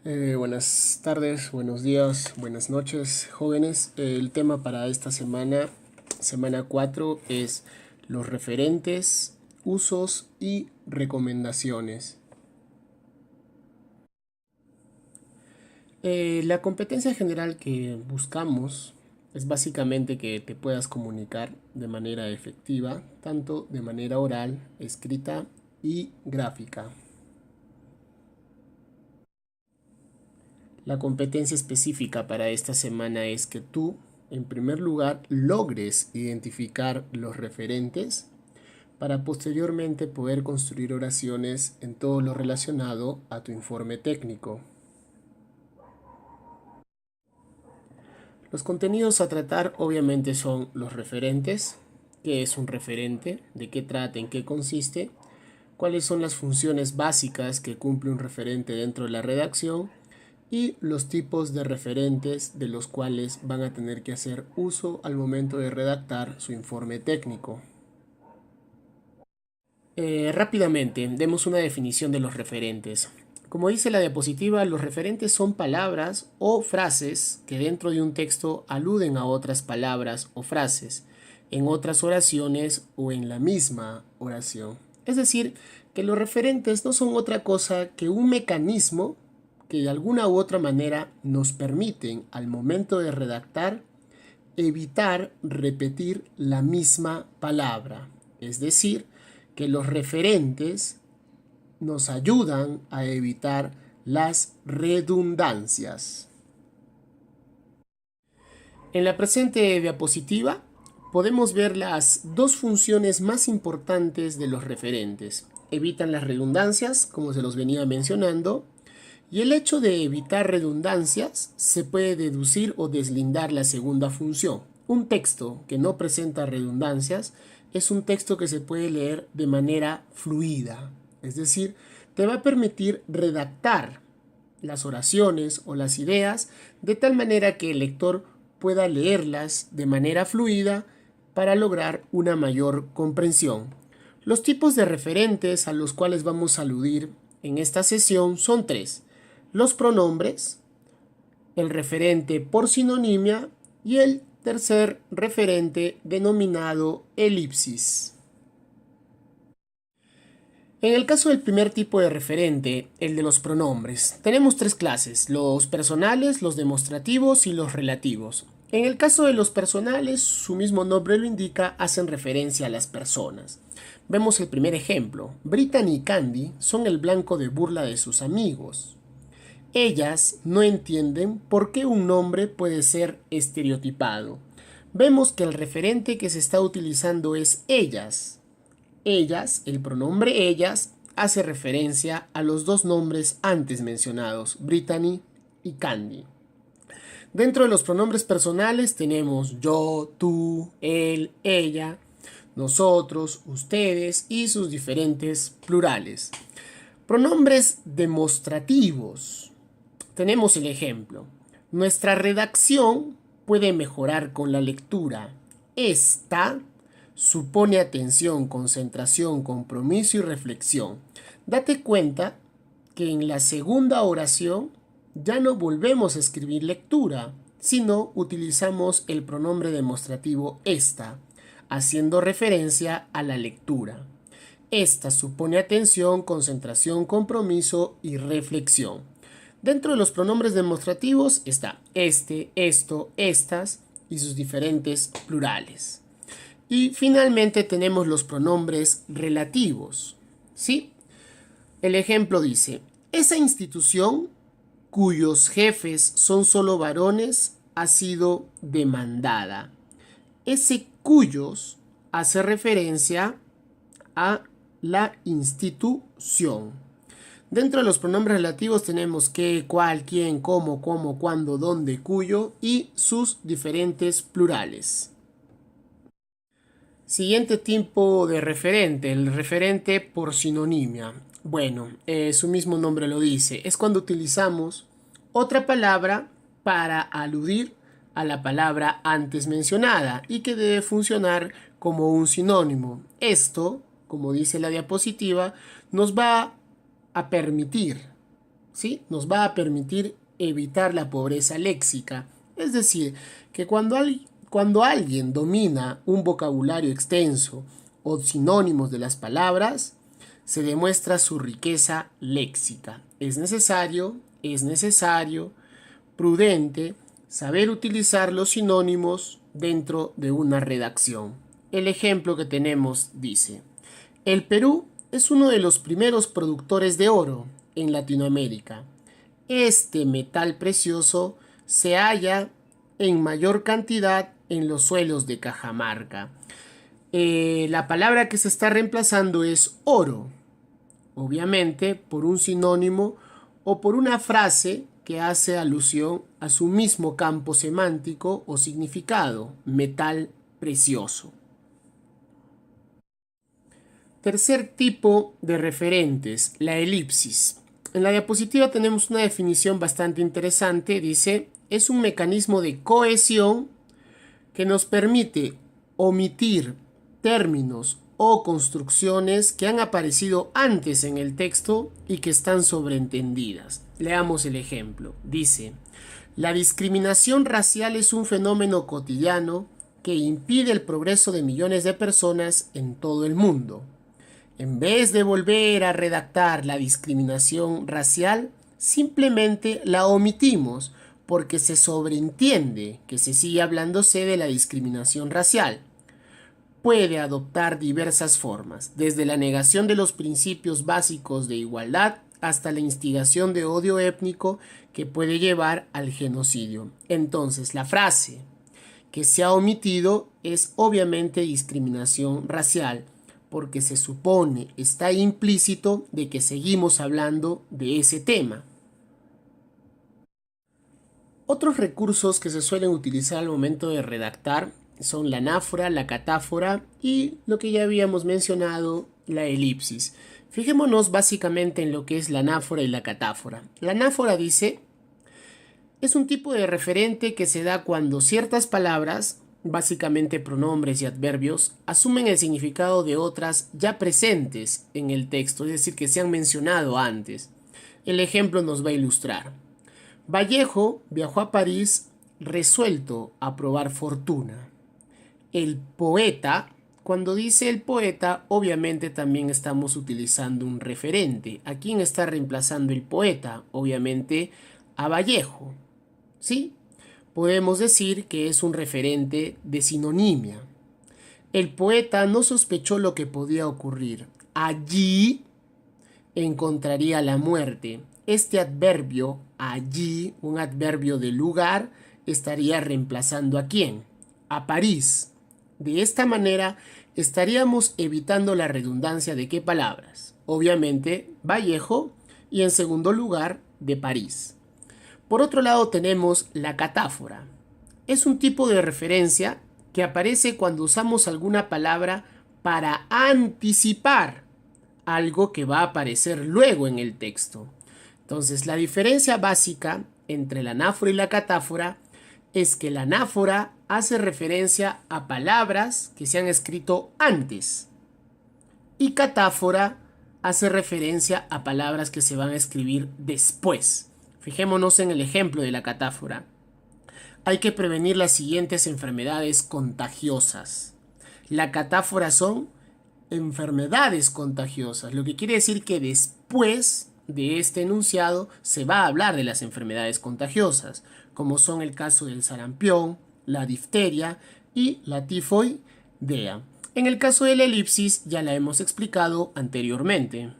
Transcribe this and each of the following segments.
Buenas tardes, buenos días, buenas noches, jóvenes. El tema para esta semana, semana 4, es los referentes, usos y recomendaciones. La competencia general que buscamos es básicamente que te puedas comunicar de manera efectiva, tanto de manera oral, escrita y gráfica. La competencia específica para esta semana es que tú, en primer lugar, logres identificar los referentes para posteriormente poder construir oraciones en todo lo relacionado a tu informe técnico. Los contenidos a tratar obviamente son los referentes, qué es un referente, de qué trata, en qué consiste, cuáles son las funciones básicas que cumple un referente dentro de la redacción y los tipos de referentes de los cuales van a tener que hacer uso al momento de redactar su informe técnico. Rápidamente, demos una definición de los referentes. Como dice la diapositiva, los referentes son palabras o frases que dentro de un texto aluden a otras palabras o frases, en otras oraciones o en la misma oración. Es decir, que los referentes no son otra cosa que un mecanismo que de alguna u otra manera nos permiten al momento de redactar evitar repetir la misma palabra. Es decir, que los referentes nos ayudan a evitar las redundancias. En la presente diapositiva podemos ver las dos funciones más importantes de los referentes. Evitan las redundancias, como se los venía mencionando, y el hecho de evitar redundancias se puede deducir o deslindar la segunda función. Un texto que no presenta redundancias es un texto que se puede leer de manera fluida, es decir, te va a permitir redactar las oraciones o las ideas de tal manera que el lector pueda leerlas de manera fluida para lograr una mayor comprensión. Los tipos de referentes a los cuales vamos a aludir en esta sesión son tres: los pronombres, el referente por sinonimia y el tercer referente denominado elipsis. En el caso del primer tipo de referente, el de los pronombres, tenemos tres clases: los personales, los demostrativos y los relativos. En el caso de los personales, su mismo nombre lo indica, hacen referencia a las personas. Vemos el primer ejemplo. Brittany y Candy son el blanco de burla de sus amigos. Ellas no entienden por qué un nombre puede ser estereotipado. Vemos que el referente que se está utilizando es ellas. Ellas, el pronombre ellas, hace referencia a los dos nombres antes mencionados, Brittany y Candy. Dentro de los pronombres personales tenemos yo, tú, él, ella, nosotros, ustedes y sus diferentes plurales. Pronombres demostrativos. Tenemos el ejemplo. Nuestra redacción puede mejorar con la lectura. Esta supone atención, concentración, compromiso y reflexión. Date cuenta que en la segunda oración ya no volvemos a escribir lectura, sino utilizamos el pronombre demostrativo esta, haciendo referencia a la lectura. Esta supone atención, concentración, compromiso y reflexión. Dentro de los pronombres demostrativos está este, esto, estas y sus diferentes plurales. Y finalmente tenemos los pronombres relativos. ¿Sí? El ejemplo dice: esa institución cuyos jefes son solo varones ha sido demandada. Ese cuyos hace referencia a la institución. Dentro de los pronombres relativos tenemos qué, cuál, quién, cómo, cuándo, dónde, cuyo y sus diferentes plurales. Siguiente tipo de referente, el referente por sinonimia. Bueno, su mismo nombre lo dice, es cuando utilizamos otra palabra para aludir a la palabra antes mencionada y que debe funcionar como un sinónimo. Esto, como dice la diapositiva, nos va a permitir ¿sí? Nos va a permitir evitar la pobreza léxica. Es decir, que cuando alguien domina un vocabulario extenso o sinónimos de las palabras, se demuestra su riqueza léxica. Es necesario, prudente, saber utilizar los sinónimos dentro de una redacción. El ejemplo que tenemos dice: el Perú es uno de los primeros productores de oro en Latinoamérica. Este metal precioso se halla en mayor cantidad en los suelos de Cajamarca. La palabra que se está reemplazando es oro, obviamente por un sinónimo o por una frase que hace alusión a su mismo campo semántico o significado, metal precioso. Tercer tipo de referentes, la elipsis. En la diapositiva tenemos una definición bastante interesante. Dice: es un mecanismo de cohesión que nos permite omitir términos o construcciones que han aparecido antes en el texto y que están sobreentendidas. Leamos el ejemplo. Dice: la discriminación racial es un fenómeno cotidiano que impide el progreso de millones de personas en todo el mundo. En vez de volver a redactar la discriminación racial, simplemente la omitimos porque se sobreentiende que se sigue hablándose de la discriminación racial. Puede adoptar diversas formas, desde la negación de los principios básicos de igualdad hasta la instigación de odio étnico que puede llevar al genocidio. Entonces, la frase que se ha omitido es obviamente discriminación racial, porque se supone, está implícito de que seguimos hablando de ese tema. Otros recursos que se suelen utilizar al momento de redactar son la anáfora, la catáfora y lo que ya habíamos mencionado, la elipsis. Fijémonos básicamente en lo que es la anáfora y la catáfora. La anáfora dice: es un tipo de referente que se da cuando ciertas palabras, básicamente pronombres y adverbios, asumen el significado de otras ya presentes en el texto, es decir, que se han mencionado antes. El ejemplo nos va a ilustrar. Vallejo viajó a París resuelto a probar fortuna. El poeta, cuando dice el poeta, obviamente también estamos utilizando un referente. ¿A quién está reemplazando el poeta? Obviamente a Vallejo. ¿Sí? Podemos decir que es un referente de sinonimia. El poeta no sospechó lo que podía ocurrir. Allí encontraría la muerte. Este adverbio, allí, un adverbio de lugar, estaría reemplazando ¿a quién? A París. De esta manera estaríamos evitando la redundancia de qué palabras. Obviamente, Vallejo y en segundo lugar, de París. Por otro lado tenemos la catáfora. Es un tipo de referencia que aparece cuando usamos alguna palabra para anticipar algo que va a aparecer luego en el texto. Entonces, la diferencia básica entre la anáfora y la catáfora es que la anáfora hace referencia a palabras que se han escrito antes y catáfora hace referencia a palabras que se van a escribir después. Fijémonos en el ejemplo de la catáfora. Hay que prevenir las siguientes enfermedades contagiosas. La catáfora son enfermedades contagiosas, lo que quiere decir que después de este enunciado se va a hablar de las enfermedades contagiosas, como son el caso del sarampión, la difteria y la tifoidea. En el caso de la elipsis ya la hemos explicado anteriormente.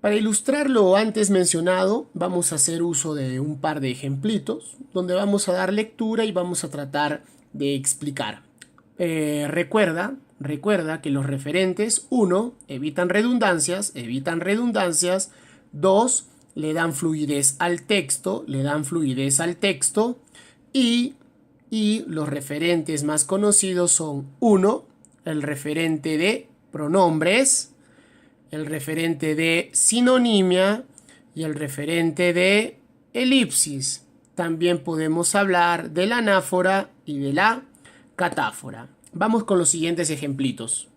Para ilustrar lo antes mencionado, vamos a hacer uso de un par de ejemplitos, donde vamos a dar lectura y vamos a tratar de explicar. Recuerda que los referentes, 1, evitan redundancias, 2, le dan fluidez al texto, y los referentes más conocidos son 1, el referente de pronombres, el referente de sinonimia y el referente de elipsis. También podemos hablar de la anáfora y de la catáfora. Vamos con los siguientes ejemplitos.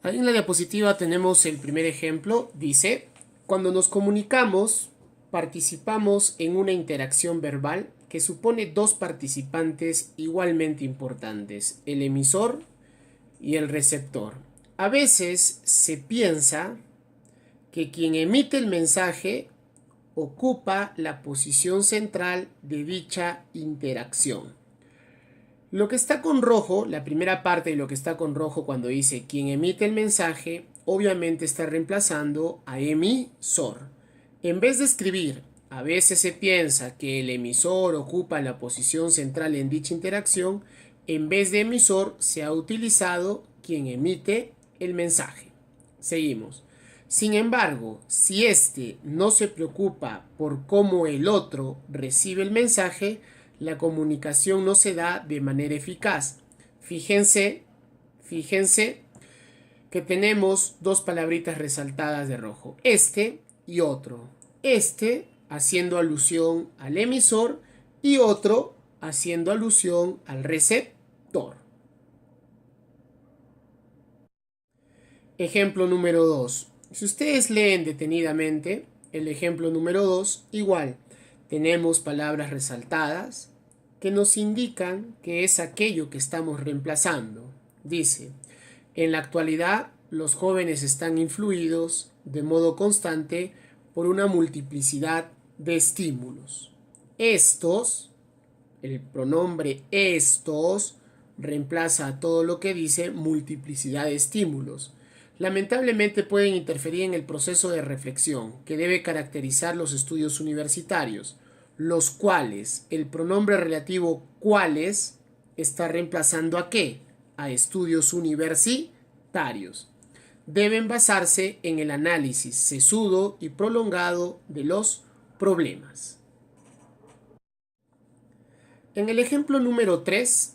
Ahí en la diapositiva tenemos el primer ejemplo. Dice: Cuando nos comunicamos, participamos en una interacción verbal que supone dos participantes igualmente importantes, el emisor y el receptor. A veces se piensa que quien emite el mensaje ocupa la posición central de dicha interacción. Lo que está con rojo, la primera parte de lo que está con rojo cuando dice quien emite el mensaje, obviamente está reemplazando a emisor. En vez de escribir, a veces se piensa que el emisor ocupa la posición central en dicha interacción, en vez de emisor se ha utilizado quien emite el mensaje. Seguimos. Sin embargo, si éste no se preocupa por cómo el otro recibe el mensaje, la comunicación no se da de manera eficaz. Fíjense que tenemos dos palabritas resaltadas de rojo, este y otro. Este haciendo alusión al emisor y otro haciendo alusión al receptor. Ejemplo número 2. Si ustedes leen detenidamente el ejemplo número 2, igual tenemos palabras resaltadas que nos indican que es aquello que estamos reemplazando. Dice, en la actualidad los jóvenes están influidos de modo constante por una multiplicidad de estímulos. Estos, el pronombre estos, reemplaza a todo lo que dice multiplicidad de estímulos. Lamentablemente pueden interferir en el proceso de reflexión que debe caracterizar los estudios universitarios, los cuales el pronombre relativo cuales está reemplazando a qué? A estudios universitarios. Deben basarse en el análisis sesudo y prolongado de los problemas. En el ejemplo número 3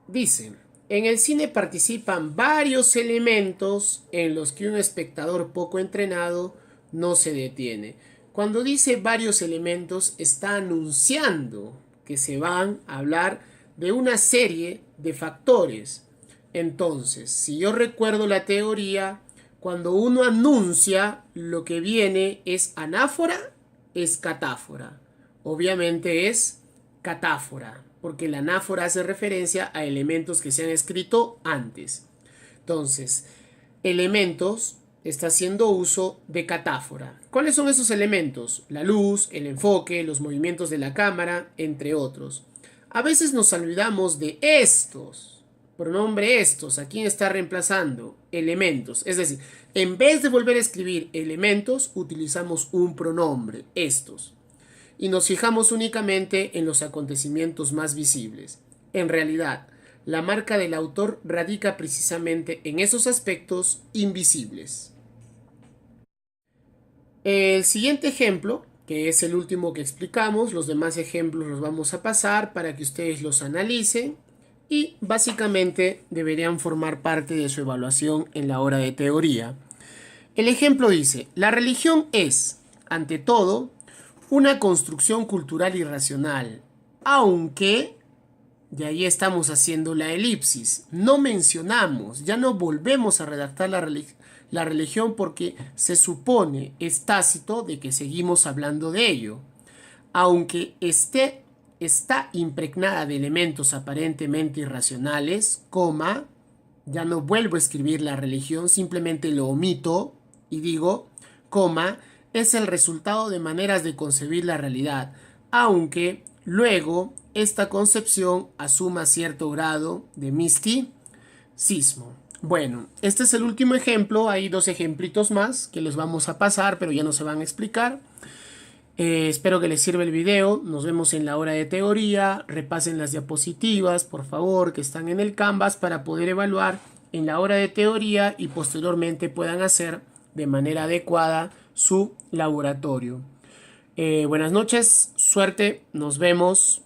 dice: en el cine participan varios elementos en los que un espectador poco entrenado no se detiene. Cuando dice varios elementos, está anunciando que se van a hablar de una serie de factores. Entonces, si yo recuerdo la teoría, cuando uno anuncia, lo que viene es anáfora, es catáfora. Obviamente es catáfora, porque la anáfora hace referencia a elementos que se han escrito antes. Entonces, elementos está haciendo uso de catáfora. ¿Cuáles son esos elementos? La luz, el enfoque, los movimientos de la cámara, entre otros. A veces nos olvidamos de estos. Pronombre estos, ¿a quién está reemplazando? Elementos. Es decir, en vez de volver a escribir elementos, utilizamos un pronombre, estos. Y nos fijamos únicamente en los acontecimientos más visibles. En realidad, la marca del autor radica precisamente en esos aspectos invisibles. El siguiente ejemplo, que es el último que explicamos, los demás ejemplos los vamos a pasar para que ustedes los analicen y básicamente deberían formar parte de su evaluación en la hora de teoría. El ejemplo dice: la religión es, ante todo, una construcción cultural y racional, aunque, de ahí estamos haciendo la elipsis, no mencionamos, ya no volvemos a redactar la religión porque se supone, es tácito, de que seguimos hablando de ello. Aunque está impregnada de elementos aparentemente irracionales, coma, ya no vuelvo a escribir la religión, simplemente lo omito y digo, coma, es el resultado de maneras de concebir la realidad, aunque luego esta concepción asuma cierto grado de misticismo. Bueno, este es el último ejemplo, hay dos ejemplitos más que les vamos a pasar, pero ya no se van a explicar. Espero que les sirva el video, nos vemos en la hora de teoría, repasen las diapositivas, por favor, que están en el Canvas para poder evaluar en la hora de teoría y posteriormente puedan hacer de manera adecuada su laboratorio. Buenas noches, suerte, nos vemos.